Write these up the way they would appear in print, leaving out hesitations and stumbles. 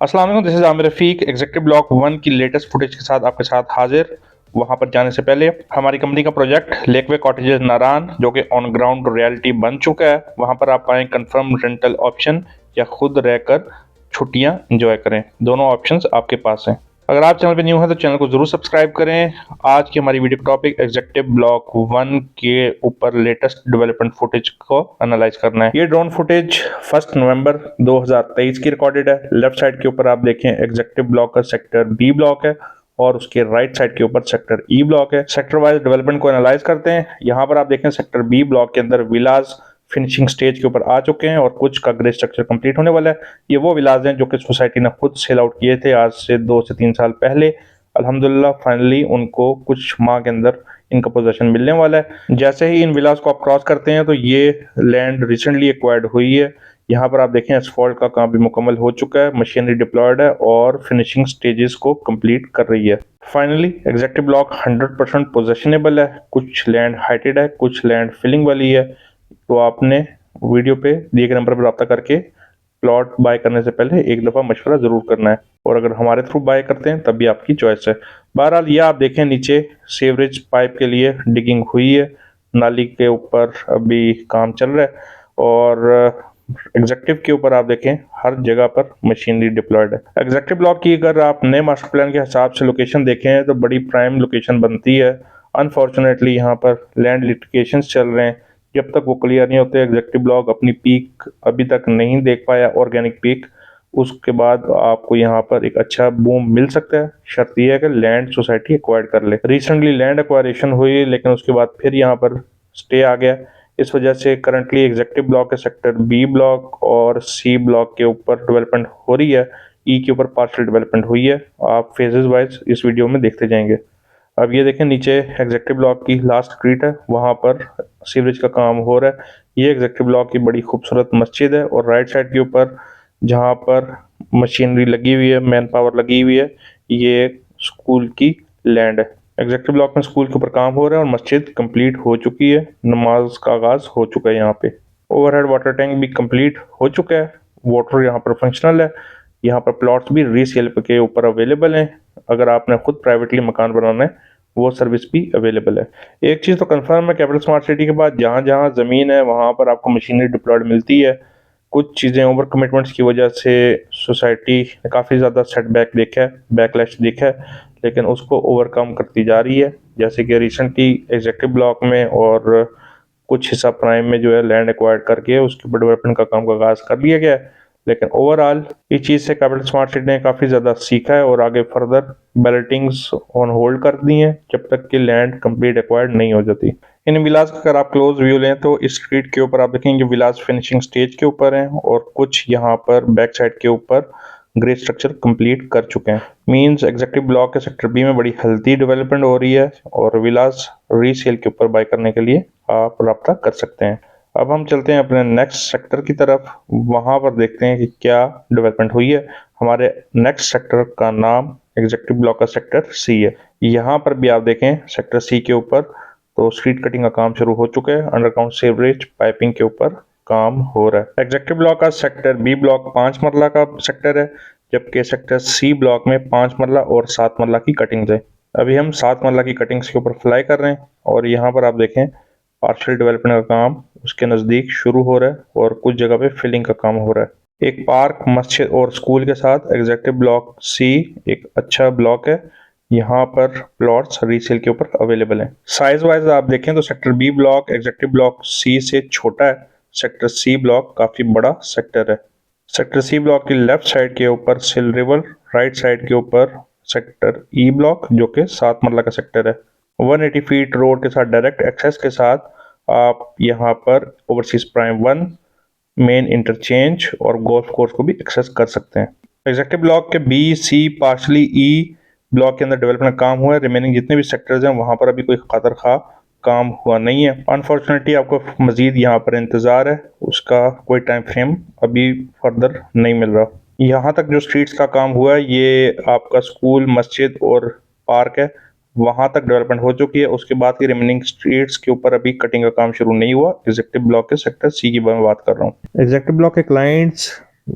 अस्सलाम वालेकुम, this is Aamir Rafiq. Executive block 1 की लेटेस्ट फुटेज के साथ आपके साथ हाजिर। वहां पर जाने से पहले हमारी कंपनी का प्रोजेक्ट लेकवे कॉटेजेस नारान जो कि ऑन ग्राउंड रियलिटी बन चुका है, वहां पर आप पाएं कंफर्म रेंटल ऑप्शन या खुद रहकर छुट्टियां एंजॉय करें। दोनों ऑप्शंस आपके पास हैं। अगर आप चैनल पे न्यू हैं तो चैनल को जरूर सब्सक्राइब करें। आज की हमारी वीडियो का टॉपिक एग्जीक्यूटिव ब्लॉक 1 के ऊपर लेटेस्ट डेवलपमेंट फुटेज को एनालाइज करना है। ये ड्रोन फुटेज 1 नवंबर 2023 की रिकॉर्डेड है। लेफ्ट साइड के ऊपर आप देखें एग्जीक्यूटिव ब्लॉक का सेक्टर बी ब्लॉक है और उसके राइट साइड के ऊपर सेक्टर ई ब्लॉक है। सेक्टर वाइज डेवलपमेंट को एनालाइज करते हैं। यहाँ पर आप देखें सेक्टर बी ब्लॉक के अंदर विलास फिनिशिंग स्टेज के ऊपर आ चुके हैं और कुछ का ग्रे स्ट्रक्चर कंप्लीट होने वाला है। ये वो विलाज हैं जो कि सोसाइटी ने खुद सेल आउट किए थे आज से 2 से 3 साल पहले। अल्हम्दुलिल्लाह फाइनली उनको कुछ माह के अंदर इनका पोजेशन मिलने वाला है। जैसे ही इन विलास को आप क्रॉस करते हैं तो ये लैंड रिसेंटली एक्वायर्ड हुई है। यहाँ पर आप देखें एसफॉल्ट का काम भी मुकम्मल हो चुका है, मशीनरी डिप्लॉयड है और फिनिशिंग स्टेजेस को कंप्लीट कर रही है। फाइनली एग्जीक्यूटिव ब्लॉक 100% पोजेशनेबल है। कुछ लैंड हाइटेड है, कुछ लैंड फिलिंग वाली है। तो आपने वीडियो पे दिए गए नंबर पर रब्ता करके प्लॉट बाय करने से पहले एक दफ़ा मशवरा ज़रूर करना है, और अगर हमारे थ्रू बाय करते हैं तब भी आपकी चॉइस है। बहरहाल ये आप देखें नीचे सीवरेज पाइप के लिए डिगिंग हुई है, नाली के ऊपर अभी काम चल रहा है और एग्जेक्टिव के ऊपर आप देखें हर जगह पर मशीनरी डिप्लॉयड है। एग्जेक्टिव ब्लॉक की अगर आप नए मास्टर प्लान के हिसाब से लोकेशन देखें तो बड़ी प्राइम लोकेशन बनती है। अनफॉर्चुनेटली यहाँ पर लैंड लिटिगेशंस चल रहे हैं। जब तक वो क्लियर नहीं होते एग्जेक्टिव ब्लॉक अपनी पीक अभी तक नहीं देख पाया, ऑर्गेनिक पीक। उसके बाद आपको यहाँ पर एक अच्छा बूम मिल सकता है, शर्त यह है कि लैंड सोसाइटी एक्वायर कर ले। रिसेंटली लैंड एक्वायरेशन हुई लेकिन उसके बाद फिर यहाँ पर स्टे आ गया। इस वजह से करंटली एग्जेक्टिव ब्लॉक के सेक्टर बी ब्लॉक और सी ब्लॉक के ऊपर डेवलपमेंट हो रही है। ई के ऊपर पार्शियल डेवलपमेंट हुई है। आप फेजेस वाइज इस वीडियो में देखते जाएंगे। अब ये देखें नीचे एग्जेक्टिव ब्लॉक की लास्ट स्ट्रीट है, वहाँ पर सीवरेज का काम हो रहा है। ये एग्जेक्टिव ब्लॉक की बड़ी खूबसूरत मस्जिद है और राइट साइड के ऊपर जहाँ पर मशीनरी लगी हुई है, मैन पावर लगी हुई है, ये स्कूल की लैंड है। एग्जेक्टिव ब्लॉक में स्कूल के ऊपर काम हो रहा है और मस्जिद कंप्लीट हो चुकी है। नमाज का आगाज हो चुका है। यहाँ पे ओवरहेड वाटर टैंक भी कंप्लीट हो चुका है। वाटर यहाँ पर फंक्शनल है। यहाँ पर प्लॉट्स भी रीसेल के ऊपर अवेलेबल हैं। अगर आपने खुद प्राइवेटली मकान बनाना है वो सर्विस भी अवेलेबल है। एक चीज़ तो कंफर्म है, कैपिटल स्मार्ट सिटी के बाद जहाँ जहाँ ज़मीन है वहाँ पर आपको मशीनरी डिप्लॉयड मिलती है। कुछ चीज़ें ओवर कमिटमेंट्स की वजह से सोसाइटी ने काफ़ी ज़्यादा सेटबैक देखा है, बैकलैश देखा है, लेकिन उसको ओवरकम करती जा रही है। जैसे कि रिसेंटली एग्जेक्टिव ब्लॉक में और कुछ हिस्सा प्राइम में जो है लैंड एक्वायर्ड करके उसके ऊपर डेवलपमेंट का काम का आगाज कर लिया गया है। लेकिन ओवरऑल इस चीज़ से कैपिटल स्मार्ट सिटी ने काफ़ी ज़्यादा सीखा है और आगे फर्दर बैलेटिंग्स ऑन होल्ड कर दी हैं जब तक कि लैंड कंप्लीट एक्वायर्ड नहीं हो जाती। इन विलास का अगर आप क्लोज व्यू लें तो इस स्ट्रीट के ऊपर आप देखेंगे विलास फिनिशिंग स्टेज के ऊपर हैं और कुछ यहाँ पर बैक साइड के ऊपर ग्रे स्ट्रक्चर कंप्लीट कर चुके हैं। मींस एग्जेक्टिव ब्लॉक के सेक्टर बी में बड़ी हेल्थी डेवलपमेंट हो रही है और विलास रीसेल के ऊपर बाय करने के लिए आप रब्ता कर सकते हैं। अब हम चलते हैं अपने नेक्स्ट सेक्टर की तरफ, वहां पर देखते हैं कि क्या डेवलपमेंट हुई है। हमारे नेक्स्ट सेक्टर का नाम एग्जेक्टिव ब्लॉक का सेक्टर सी है। यहाँ पर भी आप देखें सेक्टर सी के ऊपर तो स्ट्रीट कटिंग का काम शुरू हो चुका है। अंडरग्राउंड सीवरेज पाइपिंग के ऊपर काम हो रहा है। एग्जेक्टिव ब्लॉक का सेक्टर बी ब्लॉक 5 मरला का सेक्टर है, जबकि सेक्टर सी ब्लॉक में 5 मरला और 7 मरला की कटिंग्स है। अभी हम 7 मरला की कटिंग्स के ऊपर फ्लाई कर रहे हैं और यहाँ पर आप देखें पार्शियल डेवलपमेंट का काम उसके नज़दीक शुरू हो रहा है और कुछ जगह पे फिलिंग का काम हो रहा है। एक पार्क, मस्जिद और स्कूल के साथ एग्जेक्टिव ब्लॉक सी एक अच्छा ब्लॉक है। यहाँ पर प्लॉट्स रीसेल के ऊपर अवेलेबल हैं। साइज वाइज आप देखें तो sector B block executive block C से छोटा है। सेक्टर सी ब्लॉक काफ़ी बड़ा सेक्टर है। सेक्टर सी ब्लॉक की लेफ्ट साइड के ऊपर सिल रिवर, राइट साइड के ऊपर सेक्टर ई ब्लॉक जो कि 7 मरला का सेक्टर है। 180 फीट रोड के साथ डायरेक्ट एक्सेस के साथ आप यहाँ पर ओवरसीज प्राइम 1, मेन इंटरचेंज और गोल्फ कोर्स को भी एक्सेस कर सकते हैं। एग्जेक्टिव ब्लॉक के B C partially E block के अंदर डेवलपमेंट काम हुआ है। रिमेनिंग जितने भी सेक्टर्स हैं वहाँ पर अभी कोई खतर खा काम हुआ नहीं है। अनफॉर्चुनेटली आपको मजीद यहाँ पर इंतज़ार है, उसका कोई टाइम फ्रेम अभी फर्दर नहीं मिल रहा। यहाँ तक जो स्ट्रीट्स का काम हुआ है ये आपका स्कूल, मस्जिद और पार्क है, वहां तक डेवलपमेंट हो चुकी है। उसके बाद की रिमेनिंग स्ट्रीट्स के ऊपर अभी कटिंग का काम शुरू नहीं हुआ। एग्जेक्टिव ब्लॉक के सेक्टर सी की मैं बात कर रहा हूँ। एग्जेक्टिव ब्लॉक के क्लाइंट्स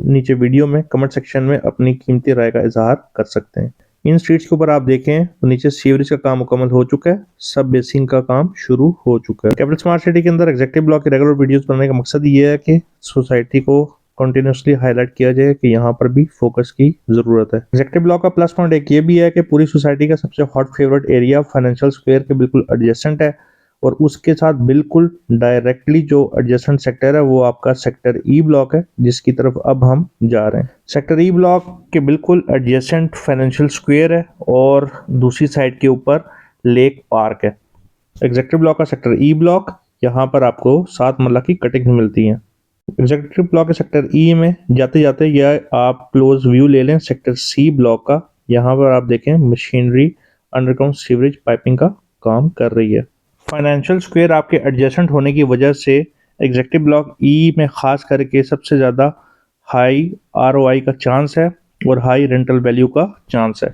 नीचे वीडियो में कमेंट सेक्शन में अपनी कीमती राय का इजहार कर सकते हैं। इन स्ट्रीट्स के ऊपर आप देखें तो नीचे सीवरेज का काम मुकम्मल हो चुका है, सब बेसिन का काम शुरू हो चुका है। कैपिटल स्मार्ट सिटी के अंदर एग्जीक्यूटिव ब्लॉक के रेगुलर वीडियोस बनाने का मकसद ये है कि सोसाइटी को कंटिन्यूसली हाईलाइट किया जाए कि यहाँ पर भी फोकस की जरूरत है। एग्जीक्यूटिव ब्लॉक का प्लस पॉइंट एक ये भी है कि पूरी सोसाइटी का सबसे hot favourite area financial square के बिल्कुल एडजेसेंट है और उसके साथ बिल्कुल डायरेक्टली जो एडजेसेंट सेक्टर है वो आपका सेक्टर ई ब्लॉक है, जिसकी तरफ अब हम जा रहे हैं। सेक्टर ई ब्लॉक के बिल्कुल एडजेसेंट फाइनेंशियल स्क्वायर है और दूसरी साइड के ऊपर लेक पार्क है। एग्जीक्यूटिव ब्लॉक का सेक्टर ई ब्लॉक, यहाँ पर आपको 7 मरला की कटिंग मिलती है। एग्जीक्यूटिव ब्लॉक के सेक्टर ई में जाते जाते यह आप क्लोज व्यू ले लें सेक्टर सी ब्लॉक का। यहाँ पर आप देखें मशीनरी अंडरग्राउंड सीवरेज पाइपिंग का काम कर रही है। फाइनेंशियल स्क्वायर आपके एडजेसेंट होने की वजह से एग्जीक्यूटिव ब्लॉक ई में खास करके सबसे ज़्यादा हाई आरओआई का चांस है और हाई रेंटल वैल्यू का चांस है।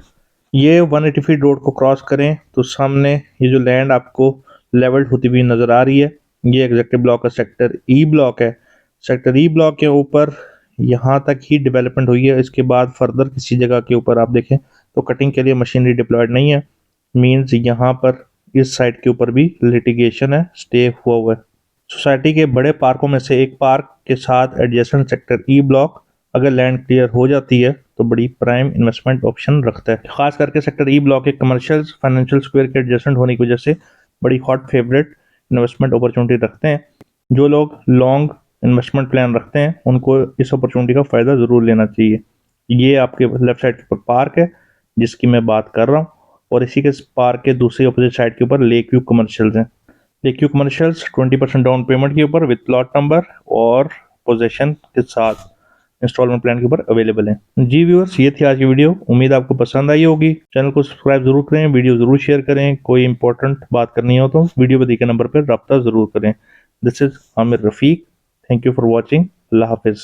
ये 180 फीट रोड को क्रॉस करें तो सामने ये जो लैंड आपको लेवल्ड होती हुई नज़र आ रही है, ये एग्जीक्यूटिव ब्लॉक का सेक्टर ई ब्लॉक है। सेक्टर ई ब्लॉक के ऊपर यहाँ तक ही डेवलपमेंट हुई है, इसके बाद फर्दर किसी जगह के ऊपर आप देखें तो कटिंग के लिए मशीनरी डिप्लॉयड नहीं है। मींस यहाँ पर इस साइड के ऊपर भी लिटिगेशन है, स्टे हुआ है। सोसाइटी के बड़े पार्कों में से एक पार्क के साथ एडजेसेंट सेक्टर ई ब्लॉक अगर लैंड क्लियर हो जाती है तो बड़ी प्राइम इन्वेस्टमेंट ऑप्शन रखता है। खास करके सेक्टर ई ब्लॉक के कमर्शियल फाइनेंशियल स्क्वायर के एडजेसेंट होने की वजह से बड़ी हॉट फेवरेट इन्वेस्टमेंट अपॉर्चुनिटी रखते हैं। जो लोग लॉन्ग इन्वेस्टमेंट प्लान रखते हैं उनको इस अपॉर्चुनिटी का फ़ायदा ज़रूर लेना चाहिए। ये आपके लेफ्ट साइड के ऊपर पार्क है जिसकी मैं बात कर रहा हूँ और इसी के पार्क के दूसरी अपोजिट साइड के ऊपर लेक व्यू कमर्शियल्स हैं। Lake view commercials 20% down payment के ऊपर विद प्लॉट नंबर और पोजेशन के साथ इंस्टॉलमेंट प्लान के ऊपर अवेलेबल है। जी व्यूअर्स, ये थी आज की वीडियो, उम्मीद आपको पसंद आई होगी। चैनल को सब्सक्राइब जरूर करें, वीडियो जरूर शेयर करें। कोई इंपॉर्टेंट बात करनी हो तो वीडियो पे दिखे नंबर पर रब्ता जरूर करें। This is Aamir Rafiq. Thank you for watching. Allah Hafiz.